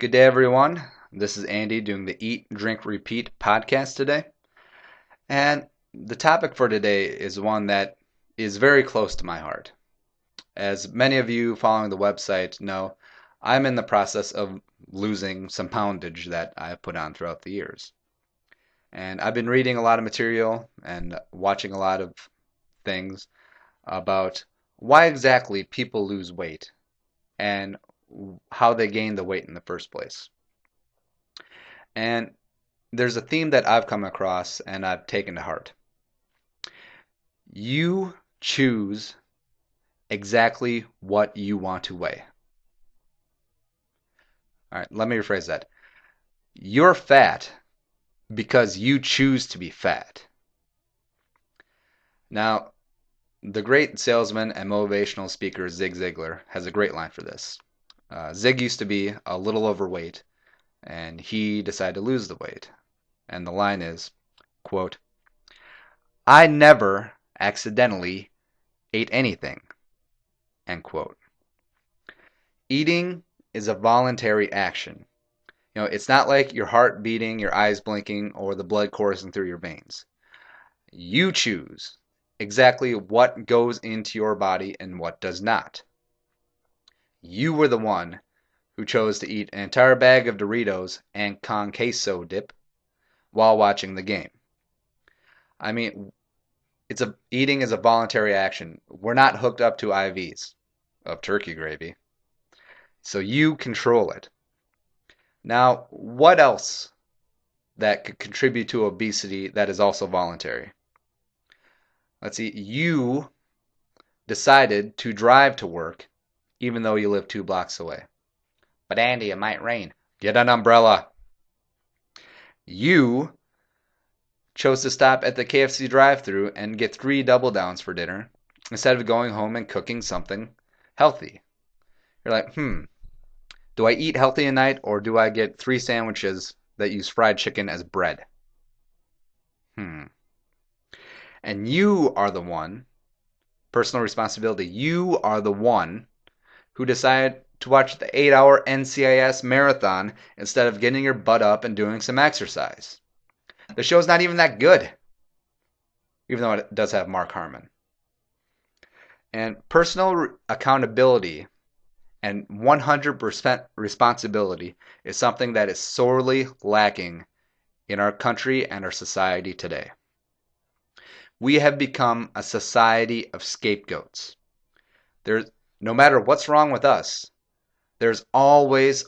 Good day, everyone. This is Andy doing the Eat, Drink, Repeat podcast today. And the topic for today is one that is very close to my heart. As many of you following the website know, I'm in the process of losing some poundage that I've put on throughout the years. And I've been reading a lot of material and watching a lot of things about why exactly people lose weight and how they gain the weight in the first place. And there's a theme that I've come across and I've taken to heart. You choose exactly what you want to weigh. All right, let me rephrase that. You're fat because you choose to be fat. Now, the great salesman and motivational speaker Zig Ziglar has a great line for this. Zig used to be a little overweight, and he decided to lose the weight. And the line is, quote, "I never accidentally ate anything," end quote. Eating is a voluntary action. It's not like your heart beating, your eyes blinking, or the blood coursing through your veins. You choose exactly what goes into your body and what does not. You were the one who chose to eat an entire bag of Doritos and con queso dip while watching the game. I mean, eating is a voluntary action. We're not hooked up to IVs of turkey gravy. So you control it. Now, what else that could contribute to obesity that is also voluntary? Let's see, you decided to drive to work even though you live 2 blocks away. But Andy, it might rain. Get an umbrella. You chose to stop at the KFC drive-thru and get 3 double downs for dinner instead of going home and cooking something healthy. You're like, do I eat healthy at night or do I get 3 sandwiches that use fried chicken as bread? And you are the one, personal responsibility, you are the one who decided to watch the 8-hour NCIS marathon instead of getting your butt up and doing some exercise. The show's not even that good, even though it does have Mark Harmon. And personal accountability and 100% responsibility is something that is sorely lacking in our country and our society today. We have become a society of scapegoats. No matter what's wrong with us, there's always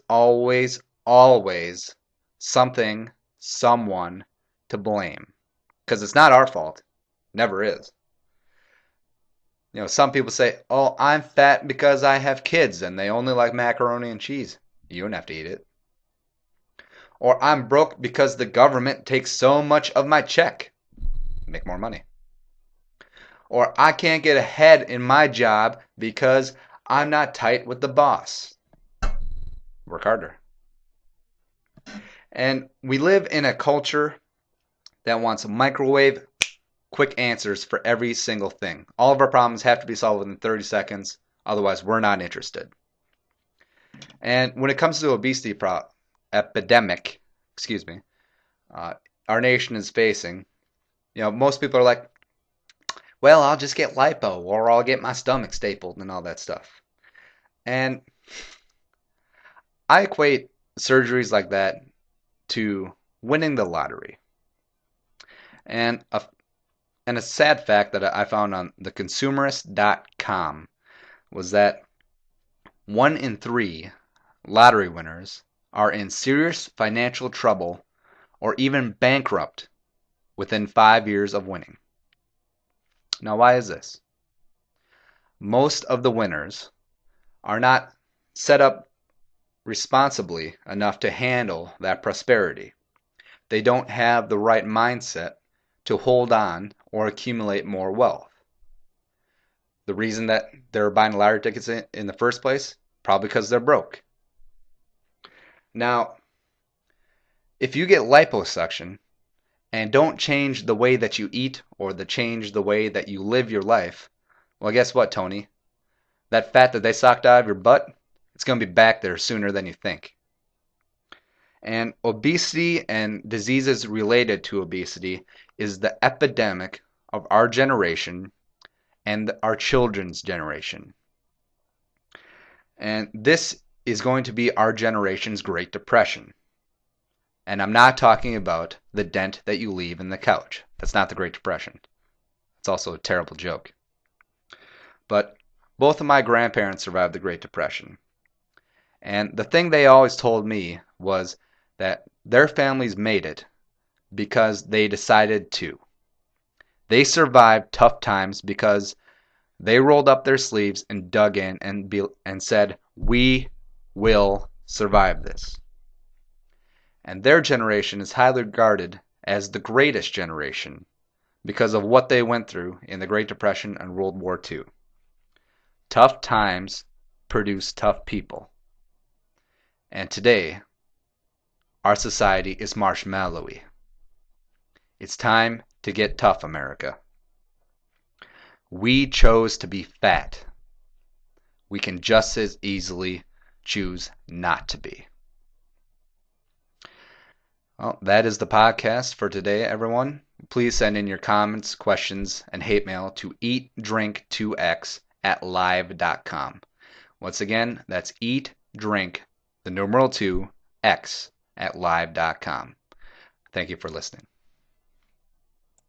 something, someone to blame. Because it's not our fault. Never is. Some people say, "Oh, I'm fat because I have kids and they only like macaroni and cheese." You don't have to eat it. Or I'm broke because the government takes so much of my check. Make more money. Or I can't get ahead in my job because I'm not tight with the boss. Work harder. And we live in a culture that wants microwave quick answers for every single thing. All of our problems have to be solved within 30 seconds. Otherwise, we're not interested. And when it comes to obesity epidemic, our nation is facing, most people are like, well, I'll just get lipo or I'll get my stomach stapled and all that stuff. And I equate surgeries like that to winning the lottery. And a sad fact that I found on theconsumerist.com was that 1 in 3 lottery winners are in serious financial trouble or even bankrupt within 5 years of winning. Now, why is this? Most of the winners are not set up responsibly enough to handle that prosperity. They don't have the right mindset to hold on or accumulate more wealth. The reason that they're buying lottery tickets in the first place, probably because they're broke. Now, if you get liposuction and don't change the way that you eat or change the way that you live your life, well, guess what, Tony? That fat that they sucked out of your butt, it's going to be back there sooner than you think. And obesity and diseases related to obesity is the epidemic of our generation and our children's generation. And this is going to be our generation's Great Depression. And I'm not talking about the dent that you leave in the couch. That's not the Great Depression. It's also a terrible joke. But both of my grandparents survived the Great Depression. And the thing they always told me was that their families made it because they decided to. They survived tough times because they rolled up their sleeves and dug in and said, "We will survive this." And their generation is highly regarded as the greatest generation because of what they went through in the Great Depression and World War II. Tough times produce tough people. And today, our society is marshmallowy. It's time to get tough, America. We chose to be fat. We can just as easily choose not to be. Well, that is the podcast for today, everyone. Please send in your comments, questions, and hate mail to eatdrink2x@live.com. Once again, that's eatdrink2x@live.com. Thank you for listening.